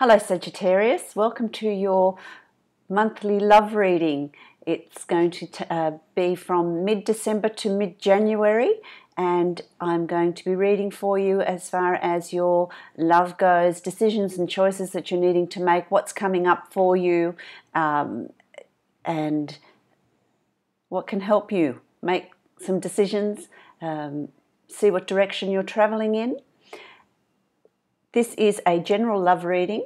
Hello Sagittarius, welcome to your monthly love reading. It's going to be from mid-December to mid-January, and I'm going to be reading for you as far as your love goes, decisions and choices that you're needing to make, what's coming up for you, and what can help you make some decisions, see what direction you're traveling in. This is a general love reading.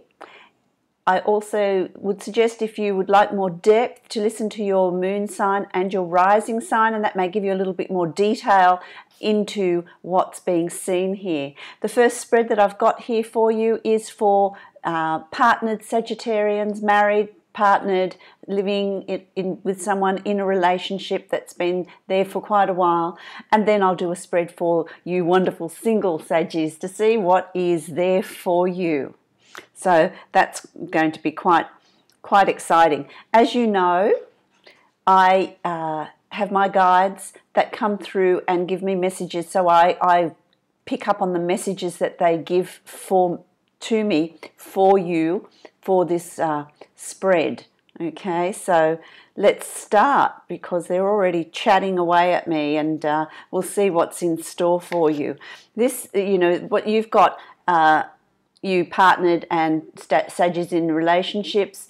I also would suggest, if you would like more depth, to listen to your moon sign and your rising sign, and that may give you a little bit more detail into what's being seen here. The first spread that I've got here for you is for partnered Sagittarians, married, partnered, living with someone in a relationship that's been there for quite a while. And then I'll do a spread for you wonderful single Saggies to see what is there for you. So that's going to be quite exciting. As you know, I have my guides that come through and give me messages, so I pick up on the messages that they give to me for you for this spread. Okay, so let's start, because they're already chatting away at me, and we'll see what's in store for you. This, you know, what you've got, you partnered and Saggies in relationships,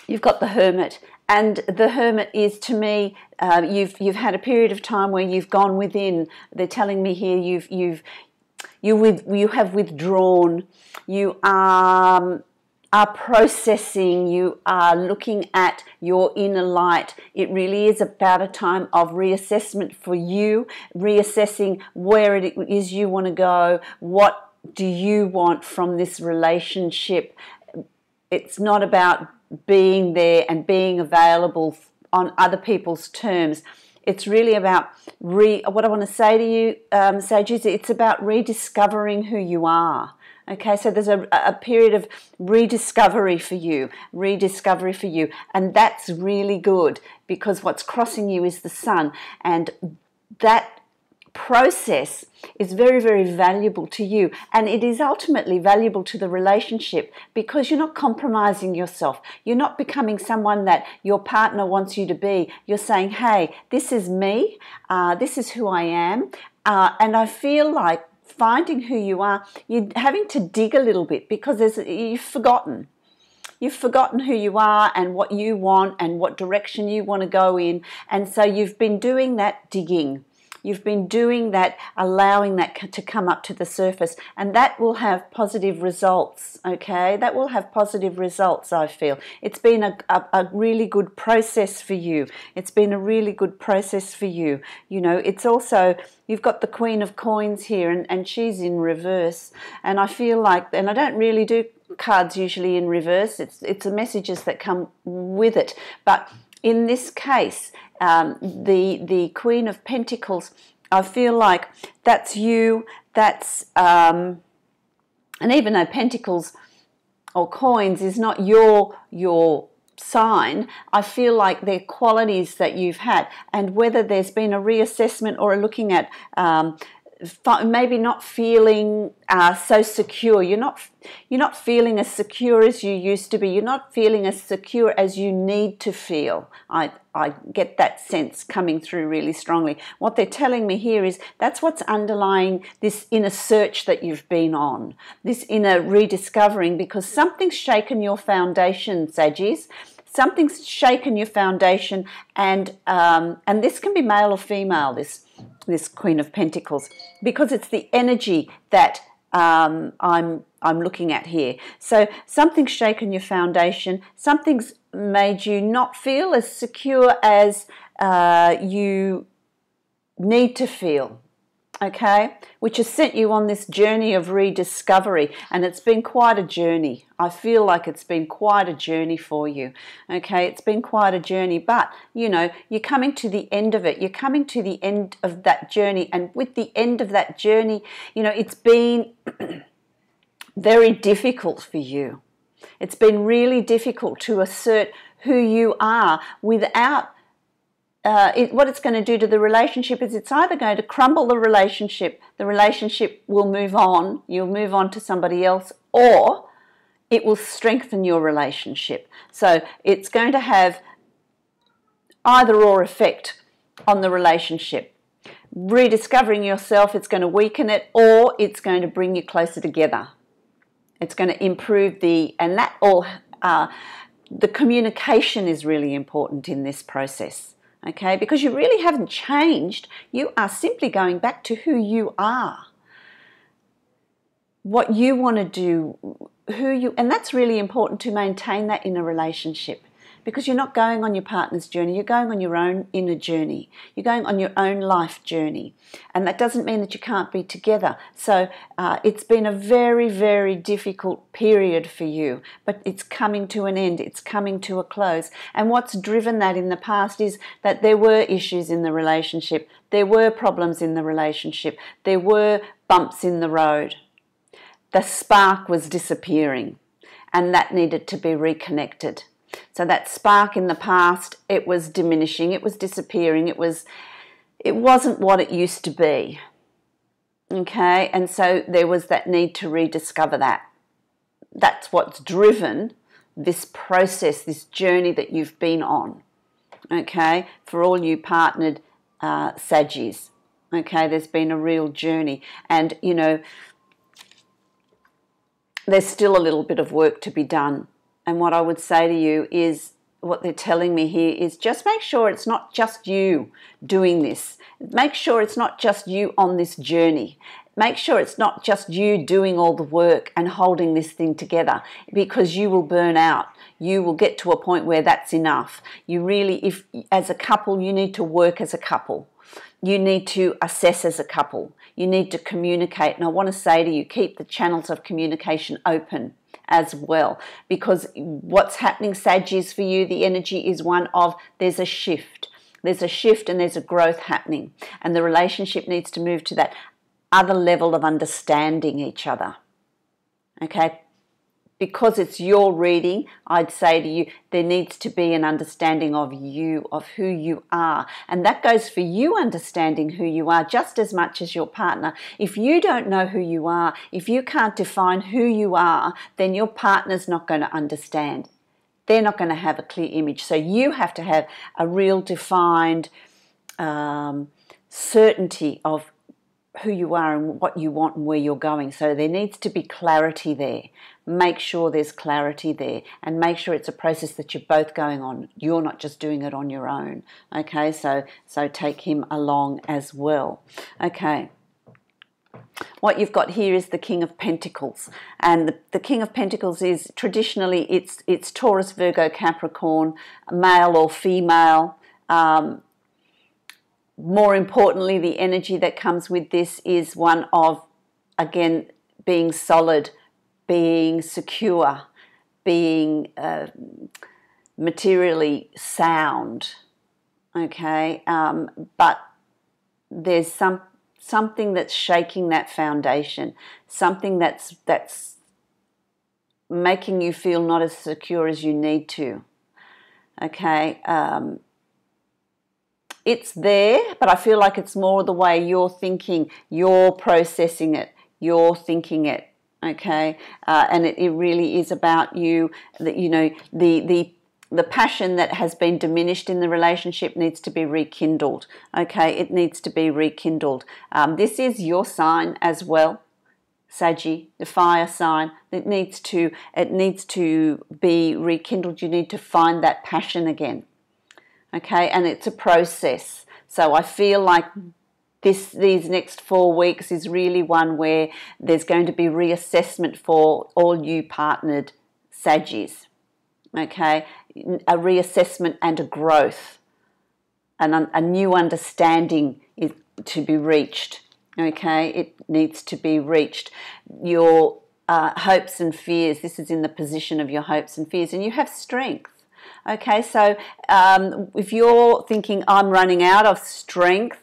you've got the Hermit. And the Hermit is, to me, you've had a period of time where you've gone within. They're telling me here you have withdrawn. You are processing, you are looking at your inner light. It really is about a time of reassessment for you, reassessing where it is you want to go, what do you want from this relationship. It's not about being there and being available on other people's terms. It's really about, what I want to say to you, Saggies, it's about rediscovering who you are. Okay, so there's a period of rediscovery for you, and that's really good, because what's crossing you is the sun, and that process is very, very valuable to you, and it is ultimately valuable to the relationship, because you're not compromising yourself. You're not becoming someone that your partner wants you to be. You're saying, hey, this is me, this is who I am, and I feel like finding who you are, you're having to dig a little bit, because you've forgotten who you are and what you want and what direction you want to go in. And so you've been doing that digging. You've been doing that, allowing that to come up to the surface, and that will have positive results, okay? That will have positive results, I feel. It's been a really good process for you. It's been a really good process for you. You know, it's also, you've got the Queen of Coins here, and she's in reverse, and I feel like, and I don't really do cards usually in reverse, it's the messages that come with it, but in this case, the Queen of Pentacles, I feel like that's you, that's, and even though Pentacles or coins is not your sign, I feel like they're qualities that you've had, and whether there's been a reassessment or a looking at maybe not feeling so secure. You're not feeling as secure as you used to be. You're not feeling as secure as you need to feel. I get that sense coming through really strongly. What they're telling me here is that's what's underlying this inner search that you've been on, this inner rediscovering, because something's shaken your foundation, Saggies. Something's shaken your foundation, and this can be male or female, this Queen of Pentacles, because it's the energy that I'm looking at here. So something's shaken your foundation, something's made you not feel as secure as you need to feel, okay, which has sent you on this journey of rediscovery, and it's been quite a journey. I feel like it's been quite a journey for you, okay? It's been quite a journey, but, you know, you're coming to the end of it. You're coming to the end of that journey, and with the end of that journey, you know, it's been very difficult for you. It's been really difficult to assert who you are without what it's going to do to the relationship is it's either going to crumble the relationship will move on, you'll move on to somebody else, or it will strengthen your relationship. So it's going to have either or effect on the relationship. Rediscovering yourself, it's going to weaken it, or it's going to bring you closer together. It's going to improve the communication is really important in this process, okay? Because you really haven't changed. You are simply going back to who you are, what you want to do, and that's really important to maintain that in a relationship, because you're not going on your partner's journey, you're going on your own inner journey, you're going on your own life journey, and that doesn't mean that you can't be together. So it's been a very, very difficult period for you, but it's coming to an end, it's coming to a close. And what's driven that in the past is that there were issues in the relationship, there were problems in the relationship, there were bumps in the road. The spark was disappearing, and that needed to be reconnected. So that spark in the past, it was diminishing, it was disappearing, it wasn't what it used to be. Okay, and so there was that need to rediscover that. That's what's driven this process, this journey that you've been on. Okay, for all you partnered Saggies. Okay, there's been a real journey, and you know, there's still a little bit of work to be done. And what I would say to you is, what they're telling me here is, just make sure it's not just you doing this. Make sure it's not just you on this journey. Make sure it's not just you doing all the work and holding this thing together, because you will burn out. You will get to a point where that's enough. You really, if as a couple, you need to work as a couple. You need to assess as a couple. You need to communicate. And I want to say to you, keep the channels of communication open as well, because what's happening, Saggies, for you, the energy is one of, there's a shift. There's a shift and there's a growth happening, and the relationship needs to move to that other level of understanding each other. Okay? Because it's your reading, I'd say to you, there needs to be an understanding of you, of who you are. And that goes for you understanding who you are just as much as your partner. If you don't know who you are, if you can't define who you are, then your partner's not going to understand. They're not going to have a clear image. So you have to have a real defined certainty of who you are and what you want and where you're going. So there needs to be clarity there. Make sure there's clarity there, and make sure it's a process that you're both going on. You're not just doing it on your own. Okay, so take him along as well. Okay. What you've got here is the King of Pentacles, and the King of Pentacles is traditionally it's Taurus, Virgo, Capricorn, male or female. More importantly, the energy that comes with this is one of, again, being solid, being secure, being materially sound, okay? But there's something that's shaking that foundation, something that's making you feel not as secure as you need to, okay? It's there, but I feel like it's more the way you're thinking, you're processing it, you're thinking it, okay? And it really is about you, that, you know, the passion that has been diminished in the relationship needs to be rekindled, okay? It needs to be rekindled. This is your sign as well, Saggy, the fire sign. It needs to be rekindled. You need to find that passion again. Okay, and it's a process. So I feel like these next 4 weeks is really one where there's going to be reassessment for all you partnered Saggies. Okay, a reassessment and a growth, and a new understanding is to be reached. Okay, it needs to be reached. Your hopes and fears. This is in the position of your hopes and fears, and you have strength. Okay, so if you're thinking, I'm running out of strength,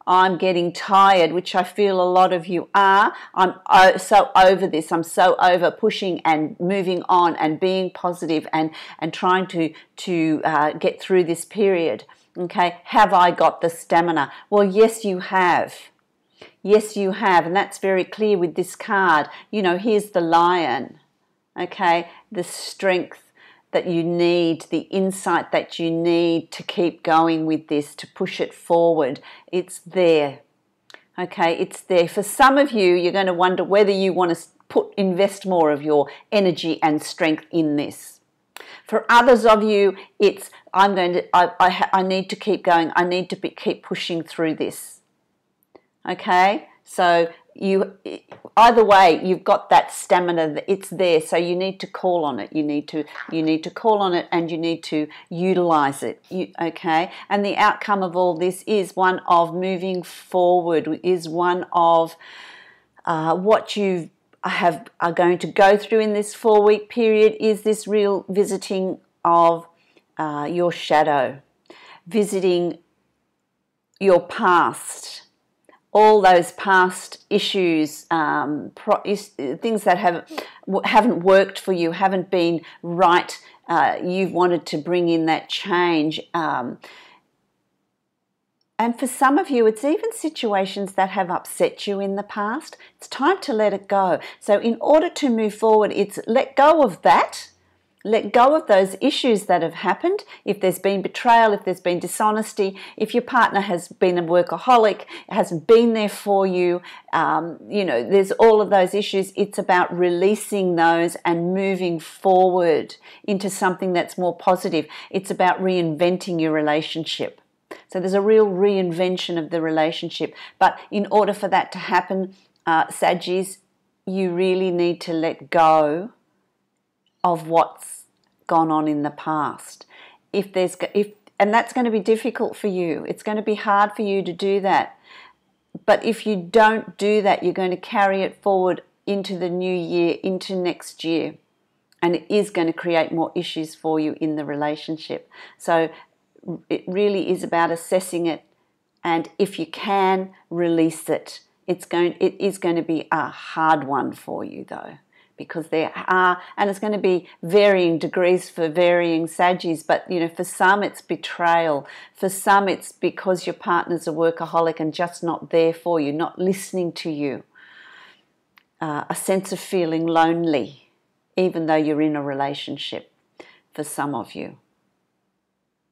I'm getting tired, which I feel a lot of you are, I'm so over this, I'm so over pushing and moving on and being positive and trying to get through this period. Okay, have I got the stamina? Well, yes, you have. Yes, you have, and that's very clear with this card. You know, here's the lion. Okay, the strength that you need, the insight that you need to keep going with this, to push it forward, it's there. Okay, it's there. For some of you, you're going to wonder whether you want to invest more of your energy and strength in this. For others of you, it's I need to keep going. I need to keep pushing through this. Okay, so either way, you've got that stamina. It's there, so you need to call on it. You need to call on it, and you need to utilize it. Okay, and the outcome of all this is one of moving forward. Is one of what you are going to go through in this 4-week period. Is this real visiting of your shadow, visiting your past. All those past issues, things that haven't worked for you, haven't been right. You've wanted to bring in that change. And for some of you, it's even situations that have upset you in the past. It's time to let it go. So in order to move forward, it's let go of that. Let go of those issues that have happened. If there's been betrayal, if there's been dishonesty, if your partner has been a workaholic, hasn't been there for you, there's all of those issues. It's about releasing those and moving forward into something that's more positive. It's about reinventing your relationship. So there's a real reinvention of the relationship. But in order for that to happen, Saggies, you really need to let go of what's gone on in the past. And that's going to be difficult for you. It's going to be hard for you to do that. But if you don't do that, you're going to carry it forward into the new year, into next year. And it is going to create more issues for you in the relationship. So it really is about assessing it. And if you can, release it. It is going to be a hard one for you though. Because and it's going to be varying degrees for varying Saggies, but for some it's betrayal, for some it's because your partner's a workaholic and just not there for you, not listening to you, a sense of feeling lonely, even though you're in a relationship, for some of you.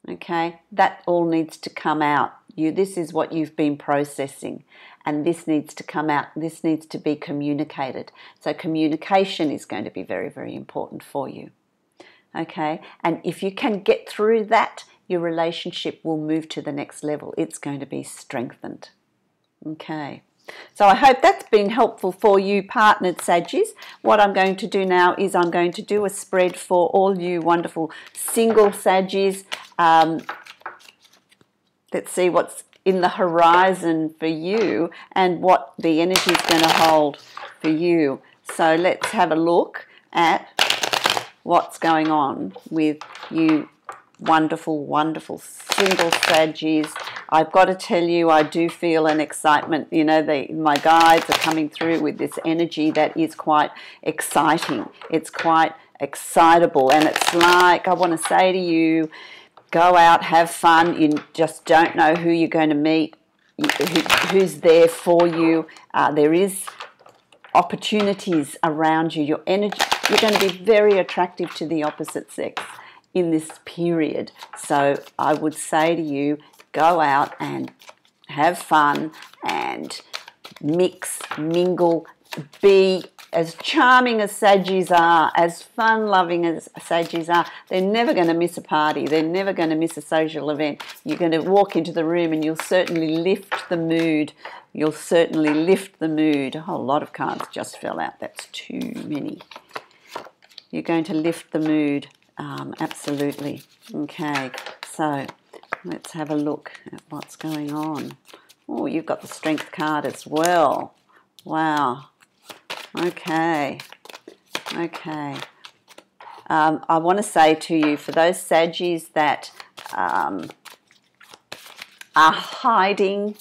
Okay, that all needs to come out. This is what you've been processing, and this needs to come out. This needs to be communicated. So communication is going to be very, very important for you. Okay, and if you can get through that, your relationship will move to the next level. It's going to be strengthened. Okay, so I hope that's been helpful for you partnered Saggies. What I'm going to do now is I'm going to do a spread for all you wonderful single Saggies. Let's see what's in the horizon for you and what the energy is going to hold for you. So let's have a look at what's going on with you wonderful, wonderful single Saggies. I've got to tell you, I do feel an excitement. My guides are coming through with this energy that is quite exciting. It's quite excitable, and it's like I want to say to you, go out, have fun. You just don't know who you're going to meet, who's there for you. There is opportunities around you. Your energy, you're going to be very attractive to the opposite sex in this period. So I would say to you, go out and have fun and mix, mingle, be as charming as Saggies are, as fun-loving as Saggies are. They're never going to miss a party. They're never going to miss a social event. You're going to walk into the room and you'll certainly lift the mood. You'll certainly lift the mood. A whole lot of cards just fell out. That's too many. You're going to lift the mood. Absolutely. Okay, so let's have a look at what's going on. Oh, you've got the Strength card as well. Wow. Okay. I want to say to you, for those Saggies that are hiding,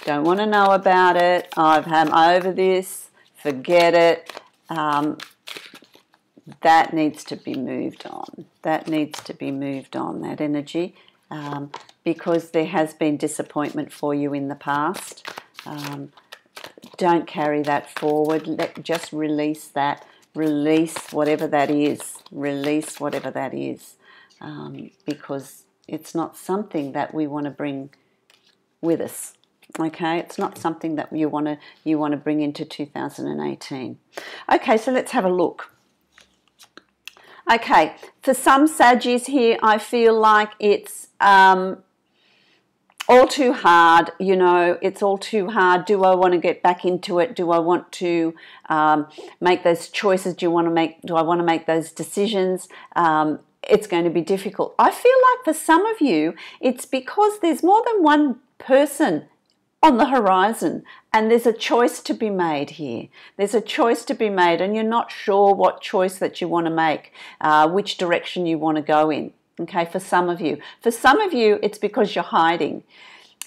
don't want to know about it, I'm over this, forget it, that needs to be moved on. That needs to be moved on, that energy, because there has been disappointment for you in the past. Don't carry that forward. Just release that. release whatever that is. Release whatever that is, because it's not something that we want to bring with us. Okay, it's not something that you want to bring into 2018. Okay, so let's have a look. Okay, for some Saggies here, I feel like it's all too hard. You know, it's all too hard. Do I want to get back into it? Do I want to make those choices? Do I want to make those decisions? It's going to be difficult. I feel like for some of you, it's because there's more than one person on the horizon, and there's a choice to be made here. There's a choice to be made, and you're not sure what choice that you want to make, which direction you want to go in. Okay, for some of you. For some of you, it's because you're hiding.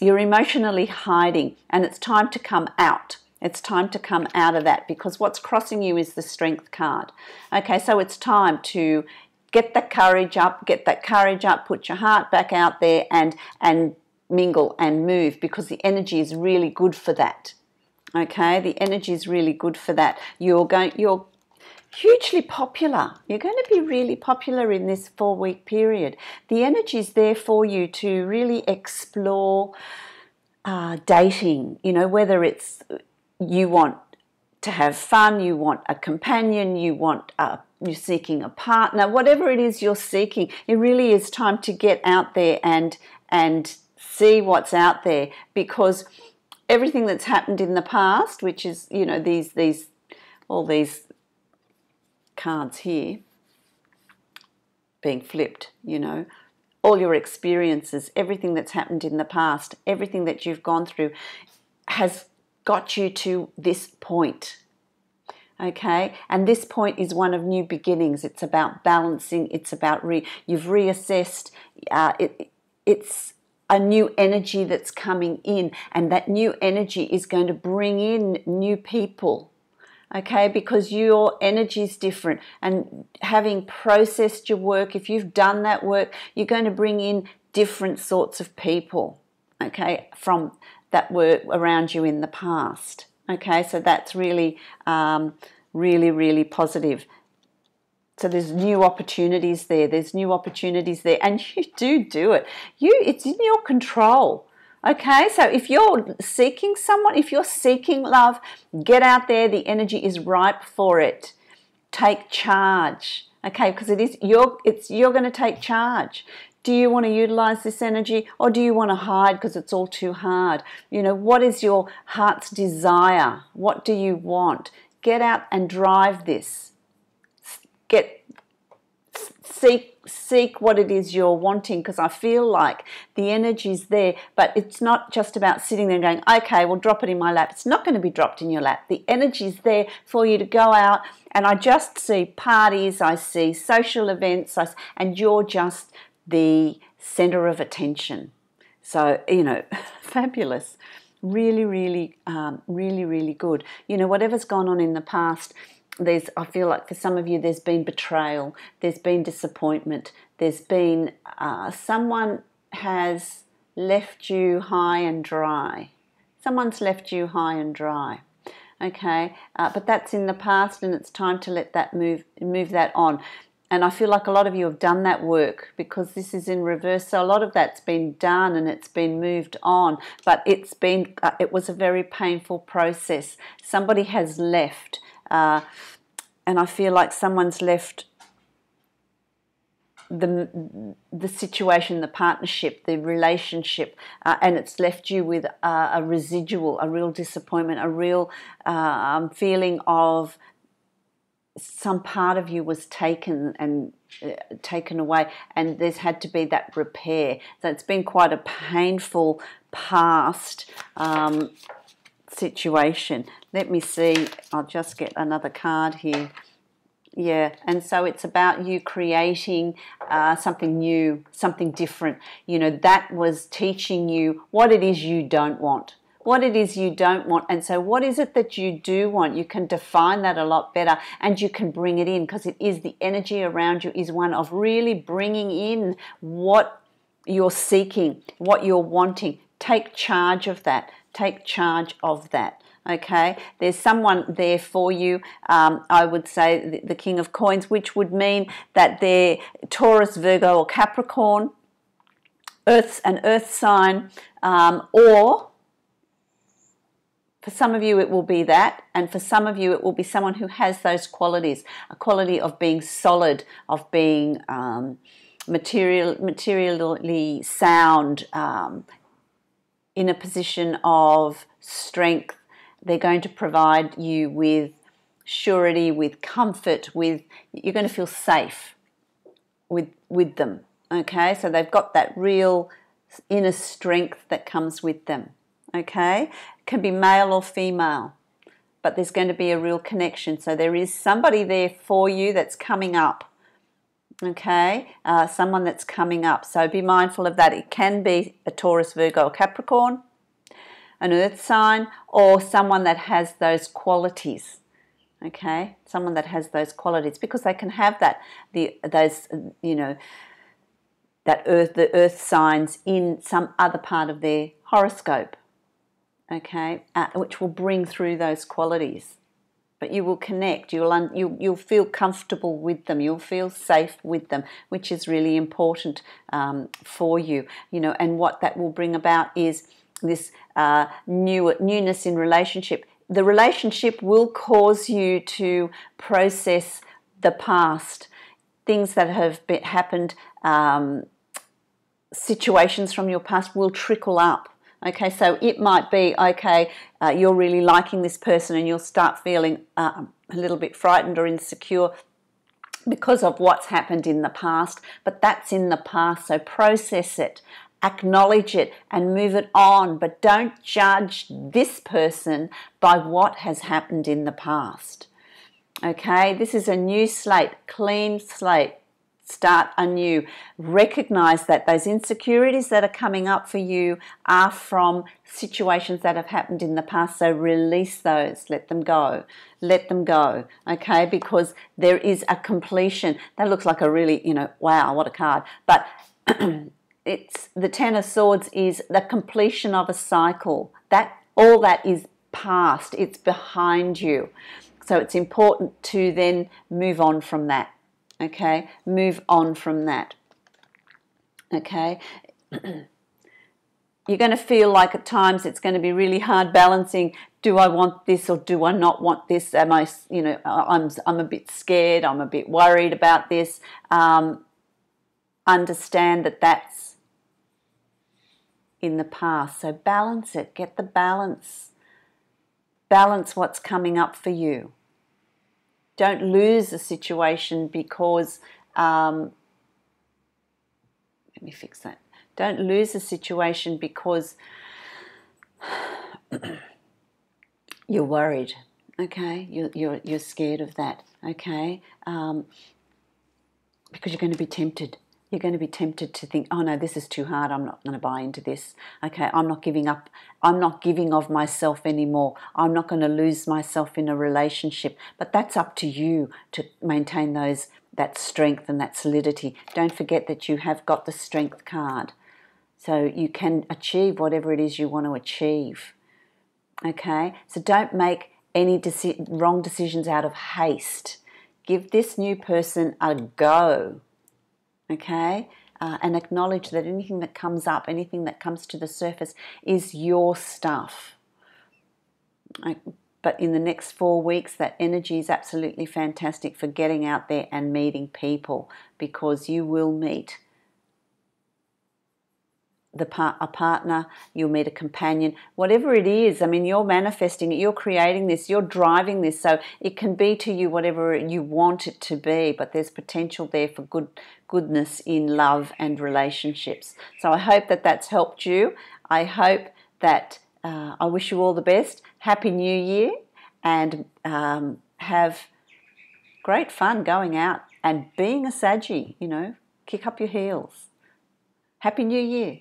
You're emotionally hiding, and it's time to come out. It's time to come out of that, because what's crossing you is the Strength card. Okay, so it's time to get that courage up, put your heart back out there and mingle and move, because the energy is really good for that. Okay, the energy is really good for that. You're hugely popular. You're going to be really popular in this 4-week period. The energy is there for you to really explore dating, you know, whether it's you want to have fun, you want a companion, you're seeking a partner, whatever it is you're seeking, it really is time to get out there and see what's out there, because everything that's happened in the past, which is, you know, all these cards here being flipped, you know, all your experiences, everything that's happened in the past, everything that you've gone through has got you to this point. Okay, and this point is one of new beginnings. It's about balancing. It's about you've reassessed. It's a new energy that's coming in, and that new energy is going to bring in new people. Okay, because your energy is different, and having processed your work, if you've done that work, you're going to bring in different sorts of people, okay, from that were around you in the past. Okay, so that's really, really positive. So there's new opportunities there. There's new opportunities there, and you do it. It's in your control. Okay, so if you're seeking someone, if you're seeking love, get out there. The energy is ripe for it. Take charge. Okay, because you're going to take charge. Do you want to utilize this energy, or do you want to hide because it's all too hard? You know, what is your heart's desire? What do you want? Get out and drive this. Seek what it is you're wanting, because I feel like the energy's there, but it's not just about sitting there and going, okay, well, drop it in my lap. It's not going to be dropped in your lap. The energy's there for you to go out, and I just see parties, I see social events, and you're just the center of attention. So, you know, fabulous. Really good. You know, whatever's gone on in the past, I feel like for some of you, there's been betrayal, there's been disappointment, there's been someone has left you high and dry. Someone's left you high and dry. Okay, but that's in the past, and it's time to let that move that on. And I feel like a lot of you have done that work, because this is in reverse. So a lot of that's been done and it's been moved on, but it was a very painful process. Somebody has left. And I feel like someone's left the situation, the partnership, the relationship, and it's left you with a residual, a real disappointment, a real feeling of some part of you was taken away, and there's had to be that repair. So it's been quite a painful past situation. Let me see, I'll just get another card here. Yeah, and so it's about you creating something new, something different. You know, that was teaching you what it is you don't want. What it is you don't want. And so what is it that you do want? You can define that a lot better, and you can bring it in, because it is the energy around you is one of really bringing in what you're seeking, what you're wanting. Take charge of that. Take charge of that. Okay, there's someone there for you. I would say the King of Coins, which would mean that they're Taurus, Virgo, or Capricorn, an earth sign, or for some of you it will be that, and for some of you it will be someone who has those qualities, a quality of being solid, of being materially sound, in a position of strength. They're going to provide you with surety, with comfort, you're going to feel safe with them. Okay, so they've got that real inner strength that comes with them. Okay, it can be male or female, but there's going to be a real connection. So there is somebody there for you that's coming up. Okay, someone that's coming up. So be mindful of that. It can be a Taurus, Virgo, or Capricorn, an earth sign, or someone that has those qualities. Okay, someone that has those qualities, because they can have that, the earth signs in some other part of their horoscope. Okay, which will bring through those qualities. But you will connect. You'll feel comfortable with them. You'll feel safe with them, which is really important for you. And what that will bring about is this newness in relationship. The relationship will cause you to process the past, things that have happened, situations from your past will trickle up. Okay, so it might be, you're really liking this person and you'll start feeling a little bit frightened or insecure because of what's happened in the past, but that's in the past, so process it, acknowledge it and move it on, but don't judge this person by what has happened in the past. Okay, this is a new slate, clean slate. Start anew. Recognize that those insecurities that are coming up for you are from situations that have happened in the past. So release those. Let them go. Let them go. Okay, because there is a completion. That looks like a really, wow, what a card. But it's the Ten of Swords is the completion of a cycle. All that is past. It's behind you. So it's important to then move on from that. Okay, move on from that. Okay, you're going to feel like at times it's going to be really hard balancing. Do I want this or do I not want this? Am I, I'm a bit scared. I'm a bit worried about this. Understand that that's in the past. So balance it. Get the balance. Balance what's coming up for you. Don't lose a situation because, let me fix that. Don't lose a situation because you're worried, okay? You're scared of that, okay? Because you're going to be tempted. You're going to be tempted to think, oh no, this is too hard, I'm not going to buy into this. Okay, I'm not giving up. I'm not giving of myself anymore. I'm not going to lose myself in a relationship. But that's up to you to maintain that strength and that solidity. Don't forget that you have got the strength card. So you can achieve whatever it is you want to achieve. Okay, so don't make any wrong decisions out of haste. Give this new person a go. Okay, and acknowledge that anything that comes up, anything that comes to the surface is your stuff. But in the next 4 weeks, that energy is absolutely fantastic for getting out there and meeting people, because you will meet a partner, you'll meet a companion, whatever it is. I mean, you're manifesting it, you're creating this, you're driving this, so it can be to you whatever you want it to be, but there's potential there for goodness in love and relationships. So I hope that that's helped you. I hope that I wish you all the best. Happy New Year, and have great fun going out and being a Saggy, kick up your heels. Happy New Year.